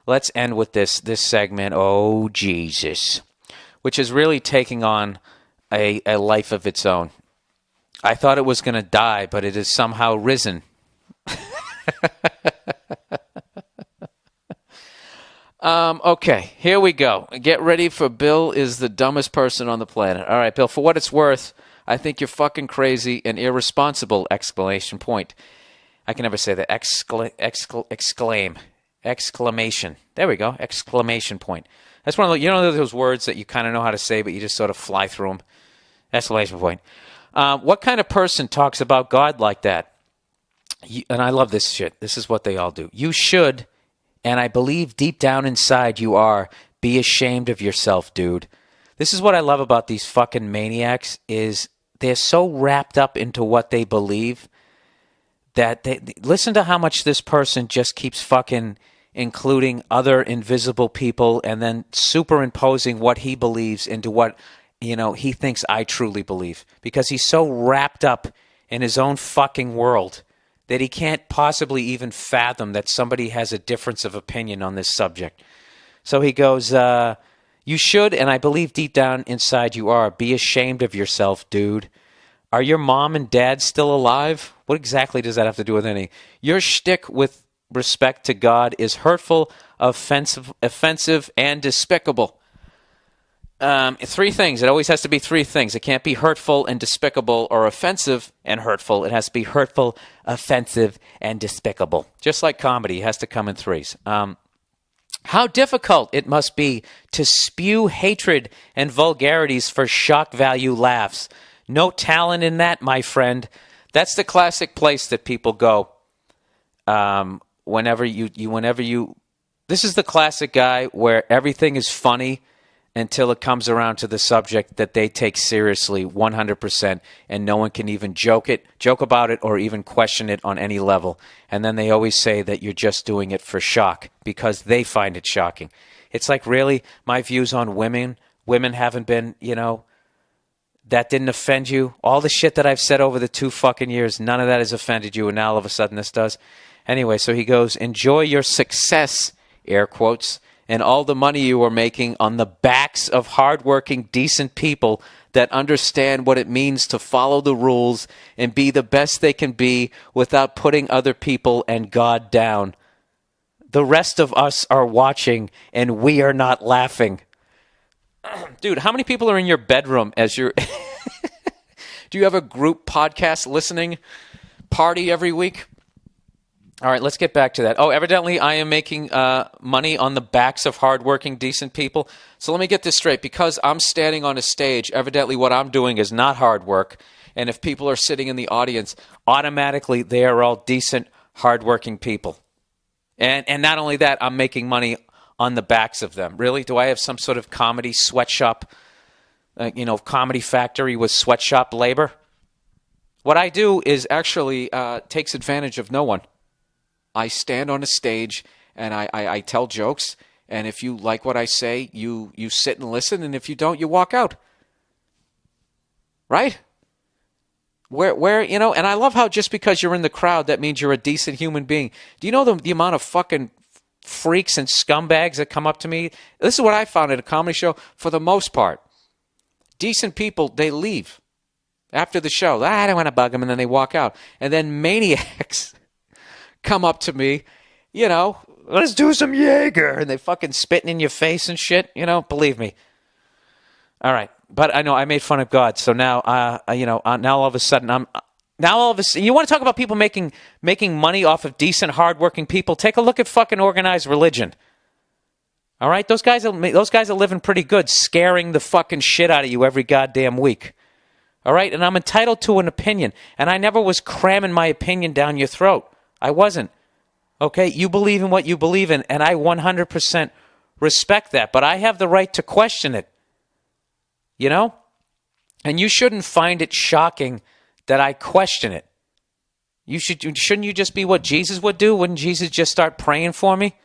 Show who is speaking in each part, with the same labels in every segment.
Speaker 1: let's end with this segment, Oh Jesus, which is really taking on a life of its own. I thought it was going to die, but it has somehow risen. Okay, here we go. Get ready for Bill is the dumbest person on the planet. All right, Bill, for what it's worth, I think you're fucking crazy and irresponsible, exclamation point. I can never say that. Exclamation. There we go. Exclamation point. That's one of the, those words that you kind of know how to say, but you just sort of fly through them. Exclamation point. What kind of person talks about God like that? And I love this shit. This is what they all do. You should, and I believe deep down inside you are, be ashamed of yourself, dude. This is what I love about these fucking maniacs is they're so wrapped up into what they believe that listen to how much this person just keeps fucking including other invisible people and then superimposing what he believes into what, he thinks I truly believe. Because he's so wrapped up in his own fucking world that he can't possibly even fathom that somebody has a difference of opinion on this subject. So he goes, you should, and I believe deep down inside you are, be ashamed of yourself, dude. Are your mom and dad still alive? What exactly does that have to do with anything? Your shtick with respect to God is hurtful, offensive, and despicable. Three things. It always has to be three things. It can't be hurtful and despicable or offensive and hurtful. It has to be hurtful, offensive, and despicable. Just like comedy, it has to come in threes. How difficult it must be to spew hatred and vulgarities for shock value laughs. No talent in that, my friend. That's the classic place that people go whenever you. This is the classic guy where everything is funny until it comes around to the subject that they take seriously 100%, and no one can even joke about it, or even question it on any level. And then they always say that you're just doing it for shock because they find it shocking. It's like, really, my views on women haven't been, that didn't offend you. All the shit that I've said over the 2 fucking years, none of that has offended you, and now all of a sudden this does. Anyway, so he goes, enjoy your success, air quotes, and all the money you are making on the backs of hardworking, decent people that understand what it means to follow the rules and be the best they can be without putting other people and God down. The rest of us are watching, and we are not laughing. Dude, how many people are in your bedroom as you're... Do you have a group podcast listening party every week? All right, let's get back to that. Oh, evidently I am making money on the backs of hardworking, decent people. So let me get this straight. Because I'm standing on a stage, evidently what I'm doing is not hard work. And if people are sitting in the audience, automatically they are all decent, hardworking people. And not only that, I'm making money on the backs of them. Really? Do I have some sort of comedy sweatshop, comedy factory with sweatshop labor? What I do is actually takes advantage of no one. I stand on a stage and I tell jokes, and if you like what I say, you sit and listen, and if you don't, you walk out. Right? Where and I love how just because you're in the crowd, that means you're a decent human being. Do you know the amount of fucking freaks and scumbags that come up to me? This is what I found at a comedy show. For the most part, decent people, they leave after the show. I don't want to bug them, and then they walk out. And then maniacs come up to me, let's do some Jaeger, and they fucking spitting in your face and shit, believe me. All right, but I know I made fun of God, so now, now all of a sudden you want to talk about people making money off of decent, hardworking people? Take a look at fucking organized religion. All right, those guys are living pretty good, scaring the fucking shit out of you every goddamn week. All right, and I'm entitled to an opinion, and I never was cramming my opinion down your throat. I wasn't. Okay, you believe in what you believe in, and I 100% respect that, but I have the right to question it. And you shouldn't find it shocking that I question it. Shouldn't you just be what Jesus would do? Wouldn't Jesus just start praying for me?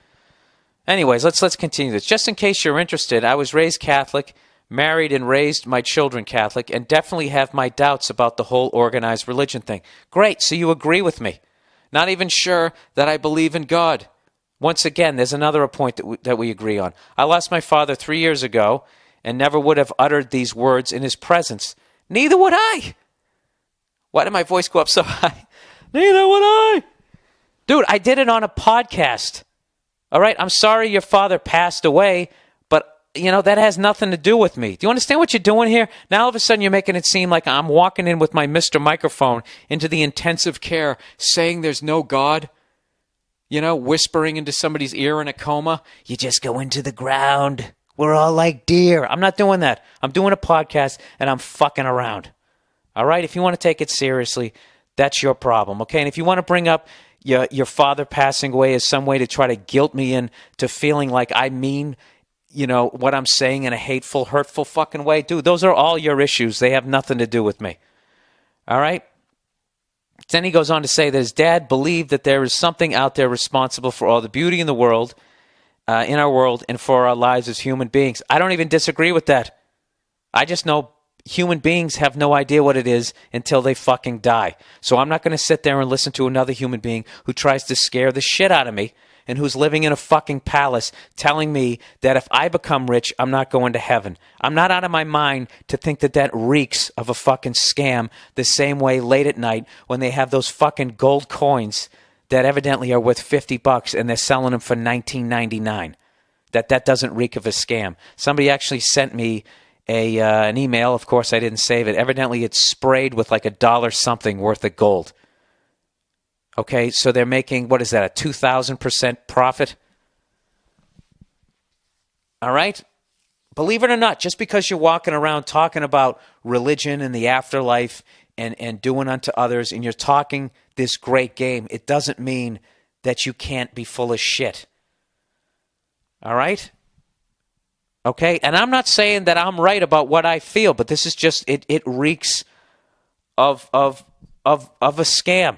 Speaker 1: Anyways, let's continue this. Just in case you're interested, I was raised Catholic, married and raised my children Catholic, and definitely have my doubts about the whole organized religion thing. Great, so you agree with me. Not even sure that I believe in God. Once again, there's another point that we agree on. I lost my father 3 years ago and never would have uttered these words in his presence. Neither would I. Why did my voice go up so high? Neither would I. Dude, I did it on a podcast. All right, I'm sorry your father passed away, but, that has nothing to do with me. Do you understand what you're doing here? Now all of a sudden you're making it seem like I'm walking in with my Mr. Microphone into the intensive care saying there's no God. Whispering into somebody's ear in a coma. You just go into the ground. We're all like deer. I'm not doing that. I'm doing a podcast and I'm fucking around. All right? If you want to take it seriously, that's your problem, okay? And if you want to bring up your father passing away as some way to try to guilt me into feeling like I mean, what I'm saying in a hateful, hurtful fucking way, dude, those are all your issues. They have nothing to do with me. All right? Then he goes on to say that his dad believed that there is something out there responsible for all the beauty in the world, in our world, and for our lives as human beings. I don't even disagree with that. I just know human beings have no idea what it is until they fucking die. So I'm not going to sit there and listen to another human being who tries to scare the shit out of me and who's living in a fucking palace telling me that if I become rich, I'm not going to heaven. I'm not out of my mind to think that reeks of a fucking scam the same way late at night when they have those fucking gold coins that evidently are worth $50 and they're selling them for $19.99. That doesn't reek of a scam. Somebody actually sent me an email. Of course, I didn't save it. Evidently, it's sprayed with like $1 something worth of gold. Okay, so they're making, what is that, a 2,000% profit? All right? Believe it or not, just because you're walking around talking about religion and the afterlife and doing unto others, and you're talking this great game, it doesn't mean that you can't be full of shit. All right? Okay? And I'm not saying that I'm right about what I feel, but this is just, it reeks of a scam.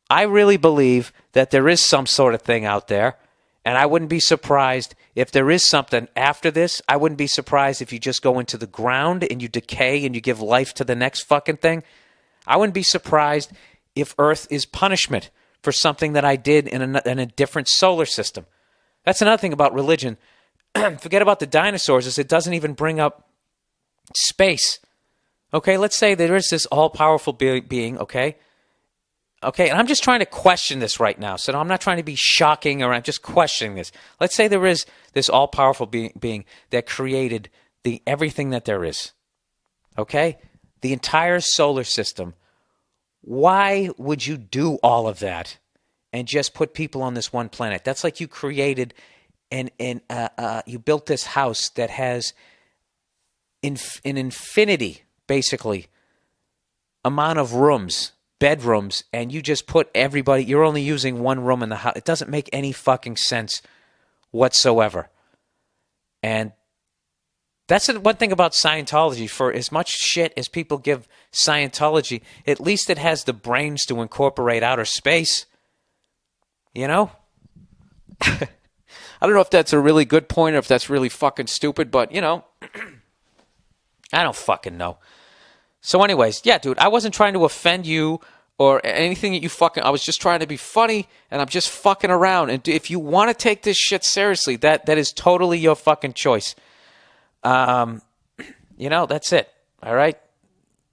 Speaker 1: I really believe that there is some sort of thing out there, and I wouldn't be surprised if there is something after this. I wouldn't be surprised if you just go into the ground and you decay and you give life to the next fucking thing. I wouldn't be surprised if Earth is punishment for something that I did in a different solar system. That's another thing about religion. Forget about the dinosaurs, is it doesn't even bring up space. Okay, let's say there is this all-powerful being, okay? Okay, and I'm just trying to question this right now. So I'm not trying to be shocking, or I'm just questioning this. Let's say there is this all-powerful being that created everything that there is. Okay? The entire solar system. Why would you do all of that and just put people on this one planet? That's like you created you built this house that has an infinity, basically, amount of rooms, bedrooms, and you just put everybody, you're only using one room in the house. It doesn't make any fucking sense whatsoever. And that's the one thing about Scientology. For as much shit as people give Scientology, at least it has the brains to incorporate outer space. You know? I don't know if that's a really good point or if that's really fucking stupid, but, you know, I don't fucking know. So anyways, yeah, dude, I wasn't trying to offend you or anything that you fucking... I was just trying to be funny, and I'm just fucking around. And if you want to take this shit seriously, that is totally your fucking choice. You know, that's it. All right?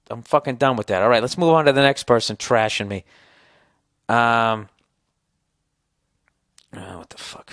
Speaker 1: I'm fucking done with that. All right, let's move on to the next person trashing me. What the fuck?